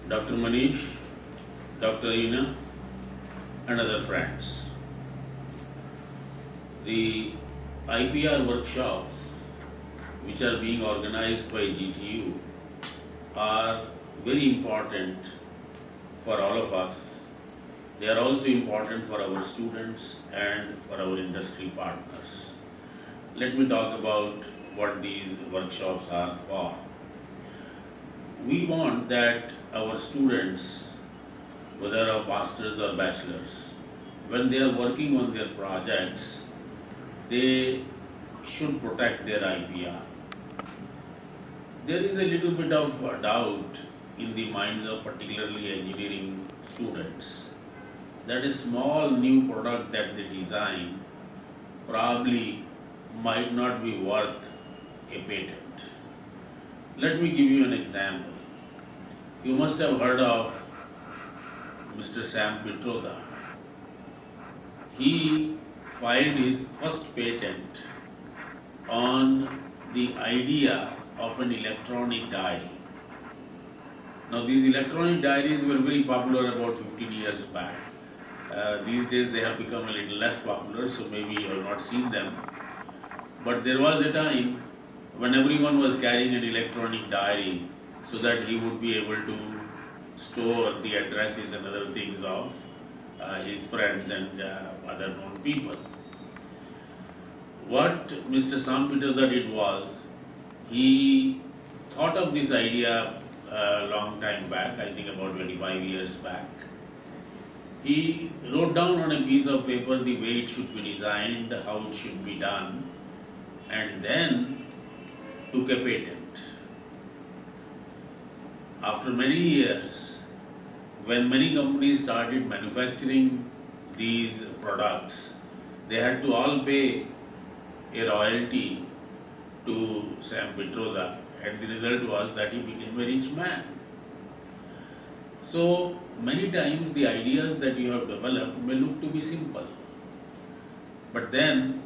Dr. Manish, Dr. Ina, and other friends. The IPR workshops which are being organized by GTU are very important for all of us. They are also important for our students and for our industry partners. Let me talk about what these workshops are for. We want that our students, whether of masters or bachelors, when they are working on their projects, they should protect their IPR. There is a little bit of doubt in the minds of particularly engineering students that a small new product that they design probably might not be worth a patent. Let me give you an example. You must have heard of Mr. Sam Pitroda. He filed his first patent on the idea of an electronic diary. Now, these electronic diaries were very popular about 15 years back. These days they have become a little less popular, so maybe you have not seen them. But there was a time when everyone was carrying an electronic diary so that he would be able to store the addresses and other things of his friends and other known people. What Mr. Sam Pitroda did was, he thought of this idea a long time back, I think about 25 years back. He wrote down on a piece of paper the way it should be designed, how it should be done, and then took a patent. After many years, when many companies started manufacturing these products, they had to all pay a royalty to Sam Pitroda, and the result was that he became a rich man. So many times the ideas that you have developed may look to be simple, but then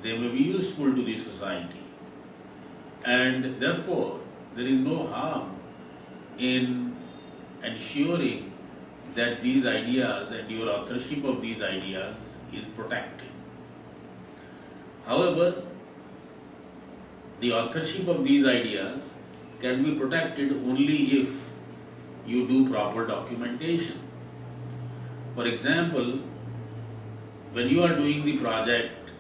they may be useful to the society, and therefore there is no harm in ensuring that these ideas and your authorship of these ideas is protected. However, the authorship of these ideas can be protected only if you do proper documentation. For example, when you are doing the project,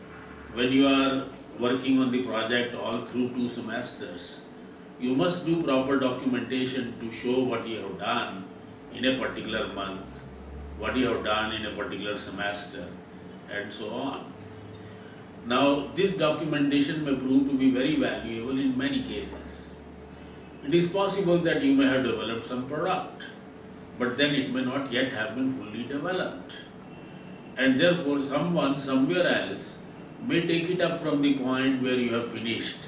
when you are working on the project all through 2 semesters, you must do proper documentation to show what you have done in a particular month, what you have done in a particular semester, and so on. Now, this documentation may prove to be very valuable in many cases. It is possible that you may have developed some product, but then it may not yet have been fully developed. And therefore, someone somewhere else may take it up from the point where you have finished,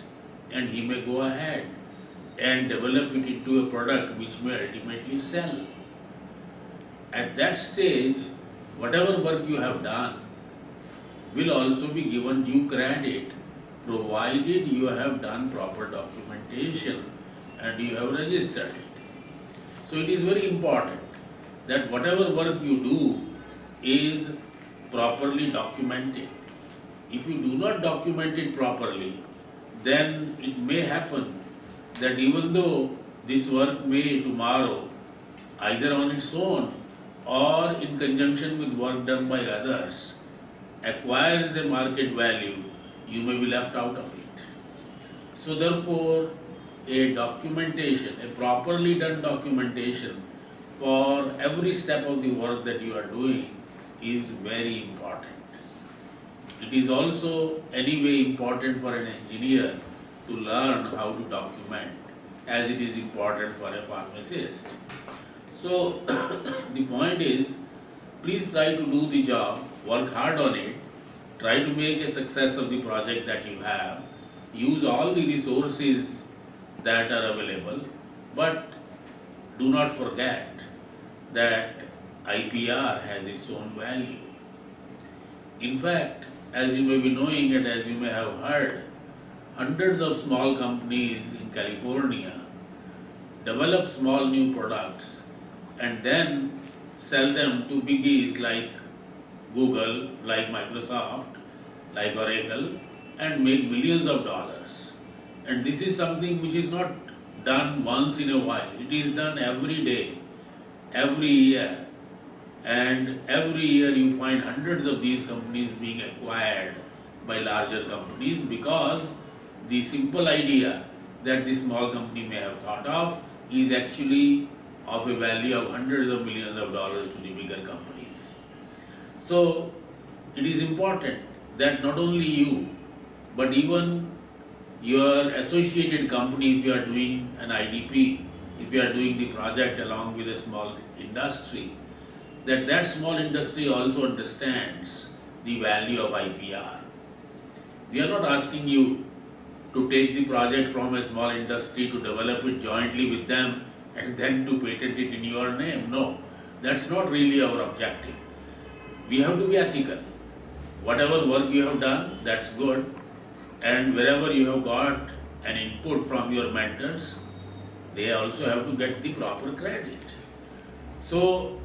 and he may go ahead and develop it into a product which may ultimately sell. At that stage, whatever work you have done will also be given due credit, provided you have done proper documentation and you have registered it. So it is very important that whatever work you do is properly documented. If you do not document it properly, then it may happen that even though this work may tomorrow, either on its own or in conjunction with work done by others, acquires a market value, you may be left out of it. So therefore, a documentation, a properly done documentation for every step of the work that you are doing is very important. It is also anyway important for an engineer to learn how to document, as it is important for a pharmacist. So the point is, please try to do the job, work hard on it, try to make a success of the project that you have, use all the resources that are available, but do not forget that IPR has its own value. In fact, as you may be knowing and as you may have heard, hundreds of small companies in California develop small new products and then sell them to biggies like Google, like Microsoft, like Oracle, and make millions of dollars. And this is something which is not done once in a while. It is done every day, every year. And every year you find hundreds of these companies being acquired by larger companies because the simple idea that the small company may have thought of is actually of a value of hundreds of millions of dollars to the bigger companies. So it is important that not only you, but even your associated company, if you are doing an IDP, if you are doing the project along with a small industry, that small industry also understands the value of IPR. We are not asking you to take the project from a small industry to develop it jointly with them and then to patent it in your name. No, that's not really our objective. We have to be ethical. Whatever work you have done, that's good. And wherever you have got an input from your mentors, they also have to get the proper credit. So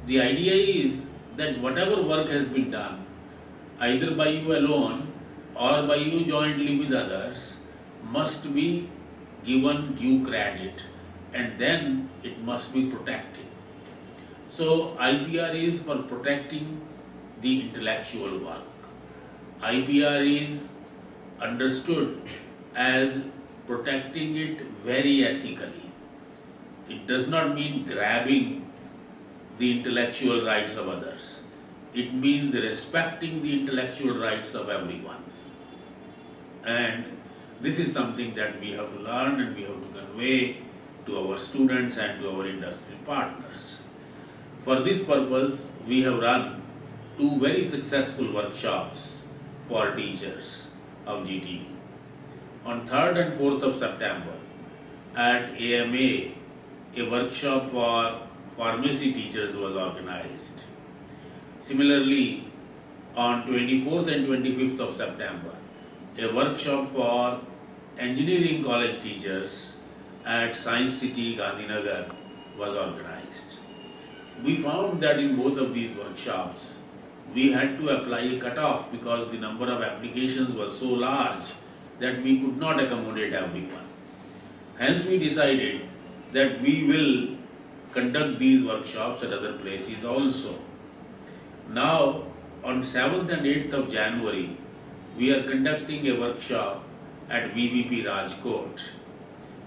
the idea is that whatever work has been done, either by you alone or by you jointly with others, must be given due credit, and then it must be protected. So IPR is for protecting the intellectual work. IPR is understood as protecting it very ethically. It does not mean grabbing the intellectual rights of others. It means respecting the intellectual rights of everyone. And this is something that we have to learn and we have to convey to our students and to our industry partners. For this purpose, we have run 2 very successful workshops for teachers of GTU. On 3rd and 4th of September at AMA, a workshop for pharmacy teachers was organized. Similarly, on 24th and 25th of September, a workshop for engineering college teachers at Science City, Gandhinagar was organized. We found that in both of these workshops, we had to apply a cutoff because the number of applications was so large that we could not accommodate everyone. Hence, we decided that we will conduct these workshops at other places also. Now, on 7th and 8th of January, we are conducting a workshop at VVP Rajkot.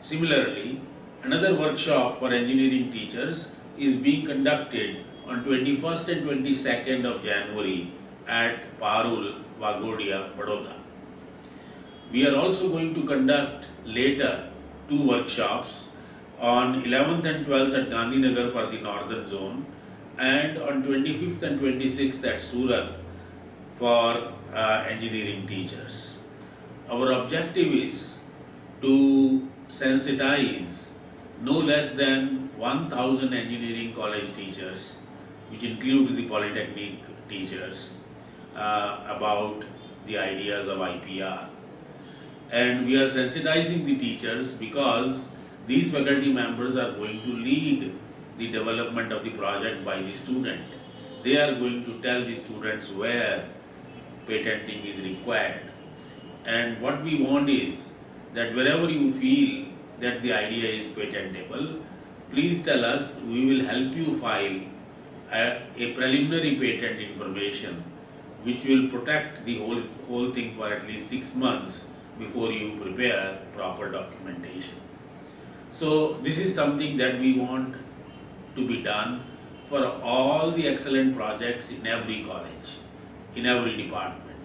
Similarly, another workshop for engineering teachers is being conducted on 21st and 22nd of January at Parul, Vagodia, Baroda. We are also going to conduct later 2 workshops on 11th and 12th at Gandhinagar for the northern zone and on 25th and 26th at Surat for engineering teachers. Our objective is to sensitize no less than 1,000 engineering college teachers, which includes the polytechnic teachers, about the ideas of IPR. And we are sensitizing the teachers because these faculty members are going to lead the development of the project by the student. They are going to tell the students where patenting is required. And what we want is that wherever you feel that the idea is patentable, please tell us. We will help you file a preliminary patent information which will protect the whole thing for at least 6 months before you prepare proper documentation. So this is something that we want to be done for all the excellent projects in every college, in every department.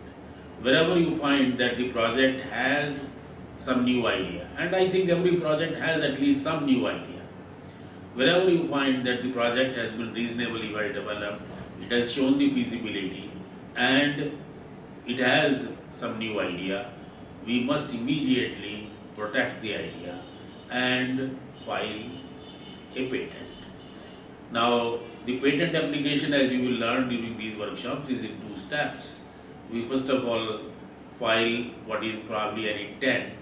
Wherever you find that the project has some new idea, and I think every project has at least some new idea. Wherever you find that the project has been reasonably well developed, it has shown the feasibility, and it has some new idea, we must immediately protect the idea and file a patent. Now, the patent application, as you will learn during these workshops, is in 2 steps. We first of all file what is probably an intent,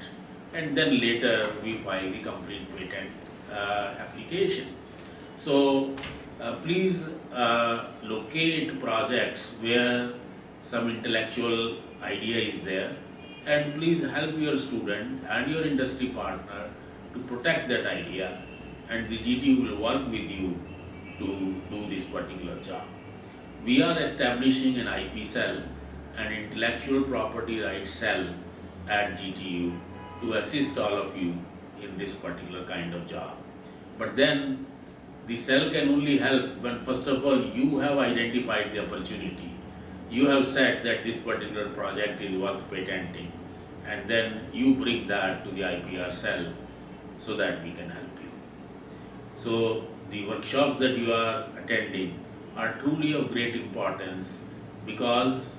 and then later we file the complete patent application. So please locate projects where some intellectual idea is there, and please help your student and your industry partner to protect that idea, and the GTU will work with you to do this particular job. We are establishing an IP cell, an intellectual property rights cell at GTU to assist all of you in this particular kind of job. But then the cell can only help when first of all you have identified the opportunity. You have said that this particular project is worth patenting, and then you bring that to the IPR cell so that we can help you. So the workshops that you are attending are truly of great importance, because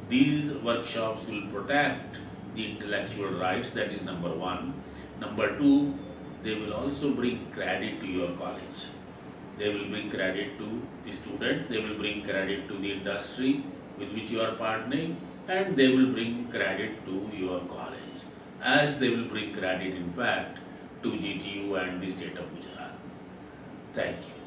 these workshops will protect the intellectual rights. That is number one. Number two, they will also bring credit to your college. They will bring credit to the student, they will bring credit to the industry with which you are partnering, and they will bring credit to your college, as they will bring credit in fact to GTU and the state of Gujarat. Thank you.